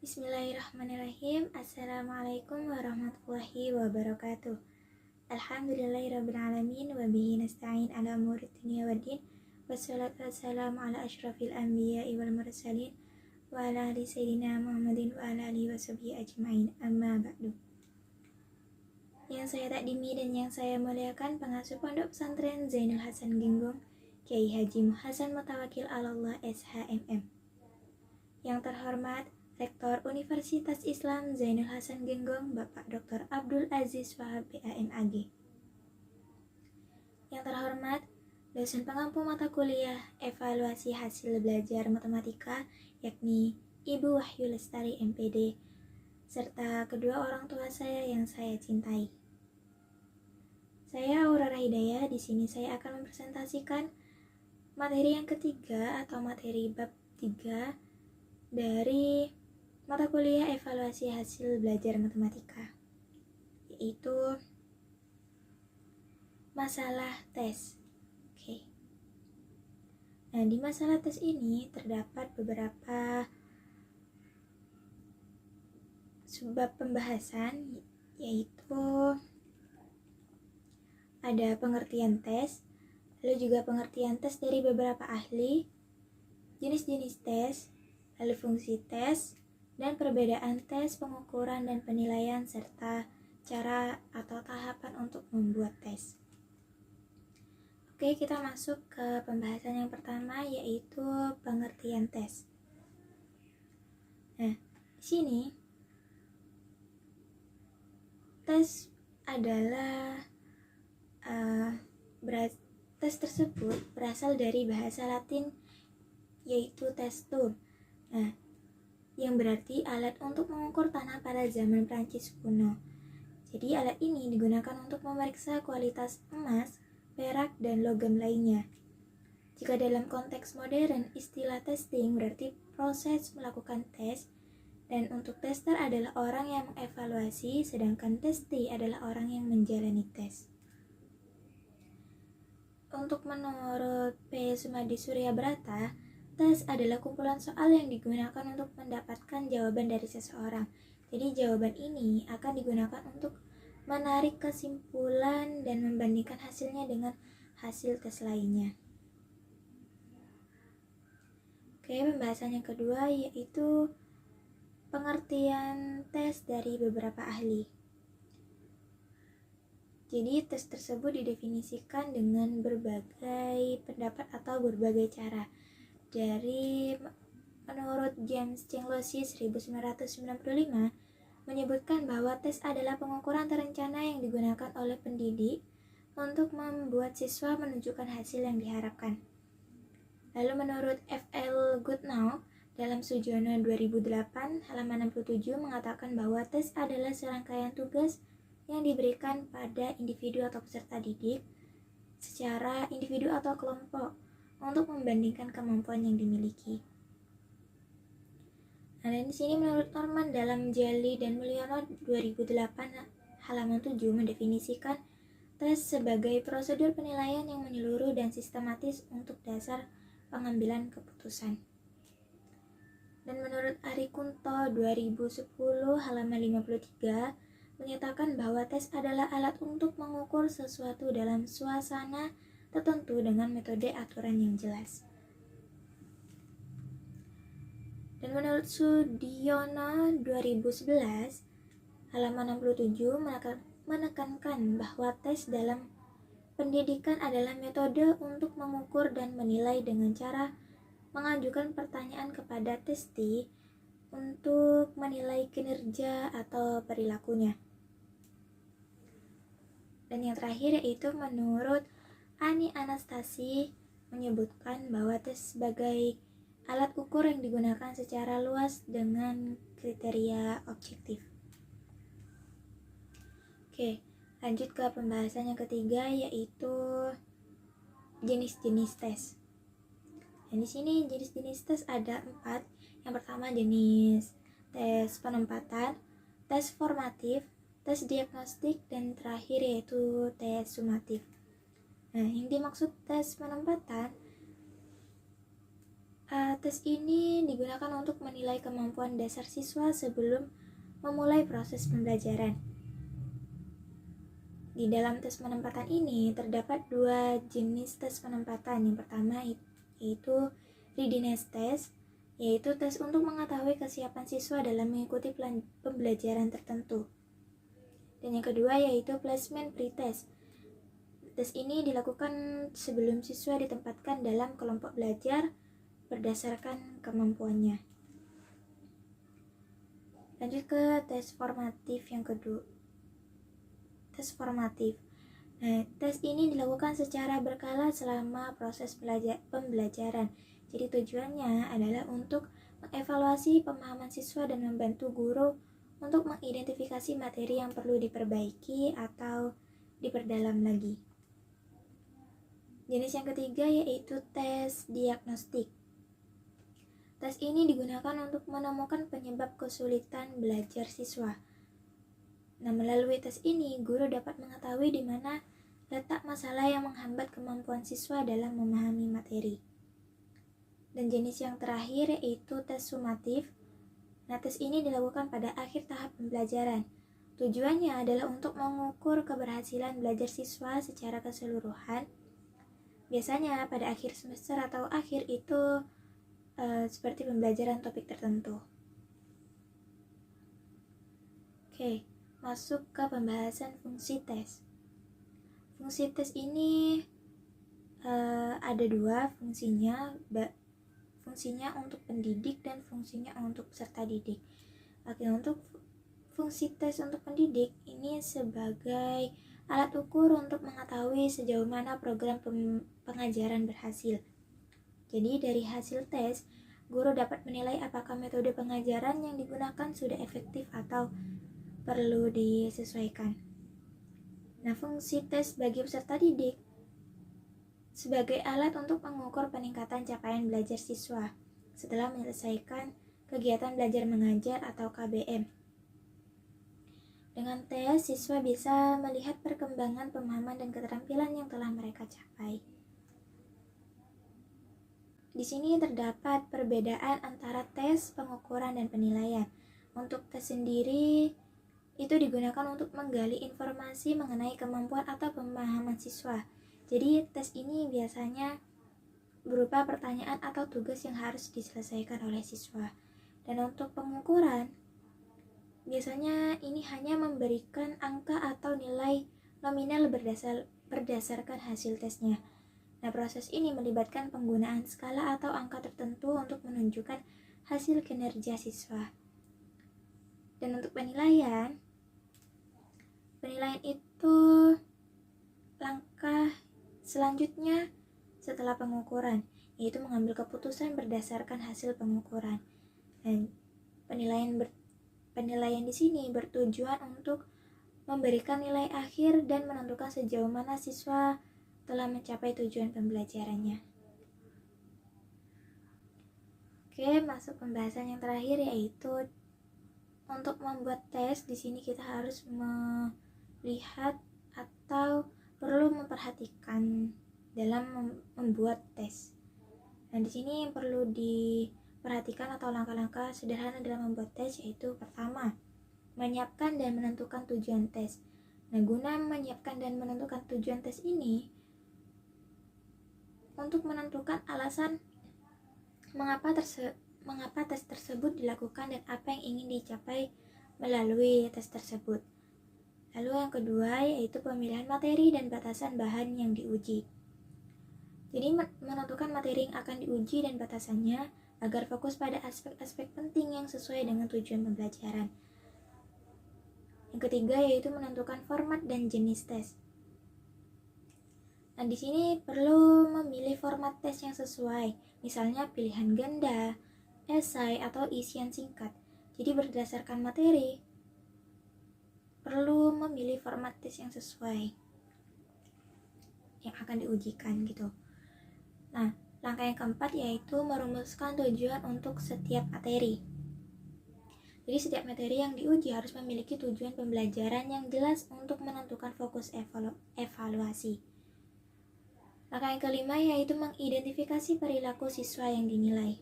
Bismillahirrahmanirrahim. Assalamualaikum warahmatullahi wabarakatuh. Alhamdulillahirrabbilalamin. Wabihi nasta'in ala umuri dunya waddin. Wassalatu wassalamu ala ashrafil anbiya'i wal mursalin wa ala ali sayyidina Muhammadin wa ala alihi washabihi ajma'in. Amma ba'du. Yang saya takdimi dan yang saya muliakan, pengasuh Pondok Pesantren Zainul Hasan Genggong, Kiai Haji Hasan Mutawakil Allah SHMM. Yang terhormat Rektor Universitas Islam Zainul Hasan Genggong, Bapak Dr. Abdul Aziz Wahab BAMAG. Yang terhormat dosen pengampu mata kuliah evaluasi hasil belajar matematika, yakni Ibu Wahyu Lestari MPD, serta kedua orang tua saya yang saya cintai. Saya Aurora Hidayah. Di sini saya akan mempresentasikan materi yang ketiga atau materi bab 3 dari mata kuliah evaluasi hasil belajar matematika, yaitu masalah tes. Oke. Nah, di masalah tes ini terdapat beberapa subbab pembahasan, yaitu ada pengertian tes, lalu juga pengertian tes dari beberapa ahli, jenis-jenis tes, lalu fungsi tes, dan perbedaan tes, pengukuran, dan penilaian, serta cara atau tahapan untuk membuat tes. Oke, kita masuk ke pembahasan yang pertama, yaitu pengertian tes. Nah, di sini tes adalah tes tersebut berasal dari bahasa Latin, yaitu testum. Nah, yang berarti alat untuk mengukur tanah pada zaman Prancis kuno. Jadi alat ini digunakan untuk memeriksa kualitas emas, perak, dan logam lainnya. Jika dalam konteks modern, istilah testing berarti proses melakukan tes, dan untuk tester adalah orang yang mengevaluasi, sedangkan testi adalah orang yang menjalani tes. Untuk menurut P. Sumadi Suryabrata, tes adalah kumpulan soal yang digunakan untuk mendapatkan jawaban dari seseorang. Jadi jawaban ini akan digunakan untuk menarik kesimpulan dan membandingkan hasilnya dengan hasil tes lainnya. Oke, pembahasan yang kedua yaitu pengertian tes dari beberapa ahli. Jadi tes tersebut didefinisikan dengan berbagai pendapat atau berbagai cara. Dari menurut James Cenglosi 1995 menyebutkan bahwa tes adalah pengukuran terencana yang digunakan oleh pendidik untuk membuat siswa menunjukkan hasil yang diharapkan. Lalu menurut F.L. Goodnow dalam Sujono 2008 halaman 67 mengatakan bahwa tes adalah serangkaian tugas yang diberikan pada individu atau peserta didik secara individu atau kelompok untuk membandingkan kemampuan yang dimiliki. Nah, dan di sini menurut Norman dalam Jali dan Mulyono 2008 halaman 7 mendefinisikan tes sebagai prosedur penilaian yang menyeluruh dan sistematis untuk dasar pengambilan keputusan. Dan menurut Ari Kunto 2010 halaman 53 menyatakan bahwa tes adalah alat untuk mengukur sesuatu dalam suasana tertentu dengan metode aturan yang jelas. Dan menurut Sudiono 2011 halaman 67 menekankan bahwa tes dalam pendidikan adalah metode untuk mengukur dan menilai dengan cara mengajukan pertanyaan kepada testi untuk menilai kinerja atau perilakunya. Dan yang terakhir yaitu menurut Ani Anastasi menyebutkan bahwa tes sebagai alat ukur yang digunakan secara luas dengan kriteria objektif. Oke, lanjut ke pembahasan yang ketiga yaitu jenis-jenis tes. Dan di sini jenis-jenis tes ada 4. Yang pertama jenis tes penempatan, tes formatif, tes diagnostik, dan terakhir yaitu tes sumatif. Nah, yang dimaksud tes penempatan Tes ini digunakan untuk menilai kemampuan dasar siswa sebelum memulai proses pembelajaran. Di dalam tes penempatan ini terdapat dua jenis tes penempatan. Yang pertama yaitu readiness test, yaitu tes untuk mengetahui kesiapan siswa dalam mengikuti pembelajaran tertentu. Dan yang kedua yaitu placement pretest. Tes ini dilakukan sebelum siswa ditempatkan dalam kelompok belajar berdasarkan kemampuannya. Lanjut ke tes formatif yang kedua. Tes formatif. Nah, tes ini dilakukan secara berkala selama proses pembelajaran. Jadi tujuannya adalah untuk mengevaluasi pemahaman siswa dan membantu guru untuk mengidentifikasi materi yang perlu diperbaiki atau diperdalam lagi. Jenis yang ketiga yaitu tes diagnostik. Tes ini digunakan untuk menemukan penyebab kesulitan belajar siswa. Nah, melalui tes ini, guru dapat mengetahui di mana letak masalah yang menghambat kemampuan siswa dalam memahami materi. Dan jenis yang terakhir yaitu tes sumatif. Nah, tes ini dilakukan pada akhir tahap pembelajaran. Tujuannya adalah untuk mengukur keberhasilan belajar siswa secara keseluruhan. Biasanya pada akhir semester atau akhir itu seperti pembelajaran topik tertentu. Oke. Masuk ke pembahasan fungsi tes. Fungsi tes ini ada dua fungsinya, fungsinya untuk pendidik dan fungsinya untuk peserta didik. Oke, untuk fungsi tes untuk pendidik ini sebagai alat ukur untuk mengetahui sejauh mana program pengajaran berhasil. Jadi dari hasil tes, guru dapat menilai apakah metode pengajaran yang digunakan sudah efektif atau perlu disesuaikan. Nah, fungsi tes bagi peserta didik sebagai alat untuk mengukur peningkatan capaian belajar siswa setelah menyelesaikan kegiatan belajar mengajar atau KBM. Dengan tes, siswa bisa melihat perkembangan pemahaman dan keterampilan yang telah mereka capai. Di sini terdapat perbedaan antara tes, pengukuran, dan penilaian. Untuk tes sendiri, itu digunakan untuk menggali informasi mengenai kemampuan atau pemahaman siswa. Jadi tes ini biasanya berupa pertanyaan atau tugas yang harus diselesaikan oleh siswa. Dan untuk pengukuran, biasanya ini hanya memberikan angka atau nilai nominal berdasarkan hasil tesnya. Nah, proses ini melibatkan penggunaan skala atau angka tertentu untuk menunjukkan hasil kinerja siswa. Dan untuk penilaian itu langkah selanjutnya setelah pengukuran, yaitu mengambil keputusan berdasarkan hasil pengukuran. Dan penilaian di sini bertujuan untuk memberikan nilai akhir dan menentukan sejauh mana siswa telah mencapai tujuan pembelajarannya. Oke, masuk pembahasan yang terakhir yaitu untuk membuat tes. Di sini kita harus melihat atau perlu memperhatikan dalam membuat tes. Dan di sini perlu diperhatikan atau langkah-langkah sederhana dalam membuat tes yaitu pertama, menyiapkan dan menentukan tujuan tes. Nah, guna menyiapkan dan menentukan tujuan tes ini untuk menentukan alasan mengapa tes tersebut dilakukan dan apa yang ingin dicapai melalui tes tersebut. Lalu yang kedua yaitu pemilihan materi dan batasan bahan yang diuji. Jadi menentukan materi yang akan diuji dan batasannya agar fokus pada aspek-aspek penting yang sesuai dengan tujuan pembelajaran. Yang ketiga yaitu menentukan format dan jenis tes. Nah, di sini perlu memilih format tes yang sesuai, misalnya pilihan ganda, esai, atau isian singkat. Jadi berdasarkan materi, perlu memilih format tes yang sesuai yang akan diujikan gitu. Nah, langkah yang keempat yaitu merumuskan tujuan untuk setiap materi. Jadi setiap materi yang diuji harus memiliki tujuan pembelajaran yang jelas untuk menentukan fokus evaluasi. Langkah yang kelima yaitu mengidentifikasi perilaku siswa yang dinilai.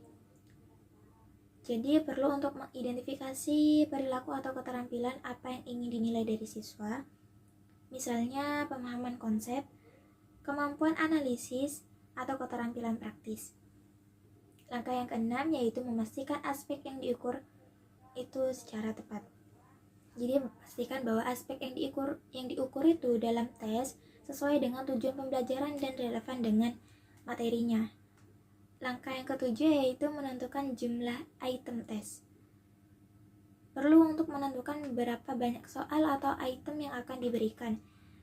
Jadi perlu untuk mengidentifikasi perilaku atau keterampilan apa yang ingin dinilai dari siswa. Misalnya pemahaman konsep, kemampuan analisis, atau keterampilan praktis. Langkah yang keenam yaitu memastikan aspek yang diukur itu secara tepat. Jadi pastikan bahwa aspek yang diukur itu dalam tes sesuai dengan tujuan pembelajaran dan relevan dengan materinya. Langkah yang ketujuh yaitu menentukan jumlah item tes. Perlu untuk menentukan berapa banyak soal atau item yang akan diberikan,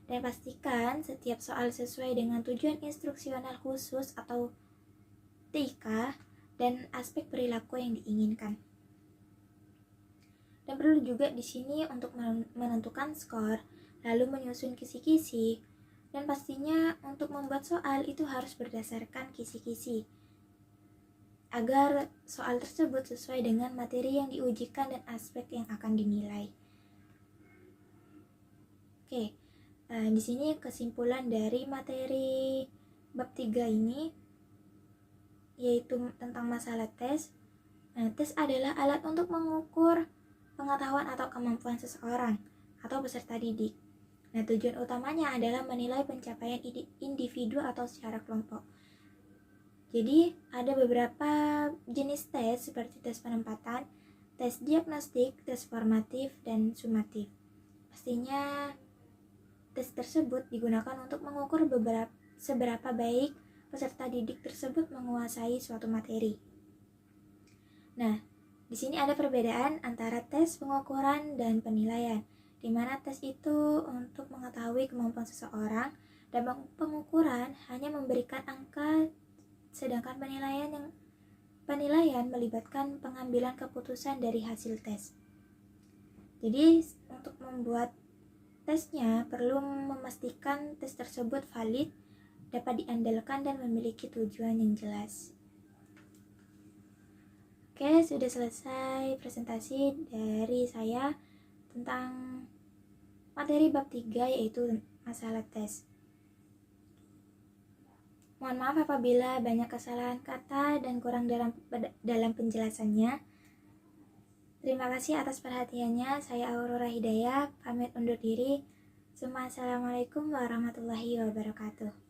dan pastikan setiap soal sesuai dengan tujuan instruksional khusus atau TIK dan aspek perilaku yang diinginkan. Dan perlu juga di sini untuk menentukan skor, lalu menyusun kisi-kisi, dan pastinya untuk membuat soal itu harus berdasarkan kisi-kisi agar soal tersebut sesuai dengan materi yang diujikan dan aspek yang akan dinilai. Oke, di sini kesimpulan dari materi bab 3 ini yaitu tentang masalah tes. Tes adalah alat untuk mengukur pengetahuan atau kemampuan seseorang atau peserta didik. Tujuan utamanya adalah menilai pencapaian individu atau secara kelompok. Jadi, ada beberapa jenis tes seperti tes penempatan, tes diagnostik, tes formatif, dan sumatif. Pastinya, tes tersebut digunakan untuk mengukur seberapa baik peserta didik tersebut menguasai suatu materi. Di sini ada perbedaan antara tes pengukuran dan penilaian, di mana tes itu untuk mengetahui kemampuan seseorang dan pengukuran hanya memberikan angka, sedangkan penilaian melibatkan pengambilan keputusan dari hasil tes. Jadi untuk membuat tesnya perlu memastikan tes tersebut valid, dapat diandalkan dan memiliki tujuan yang jelas. Oke, sudah selesai presentasi dari saya tentang materi bab 3 yaitu masalah tes. Mohon maaf apabila banyak kesalahan kata dan kurang dalam penjelasannya. Terima kasih atas perhatiannya. Saya Aurora Hidayah, pamit undur diri. Assalamualaikum warahmatullahi wabarakatuh.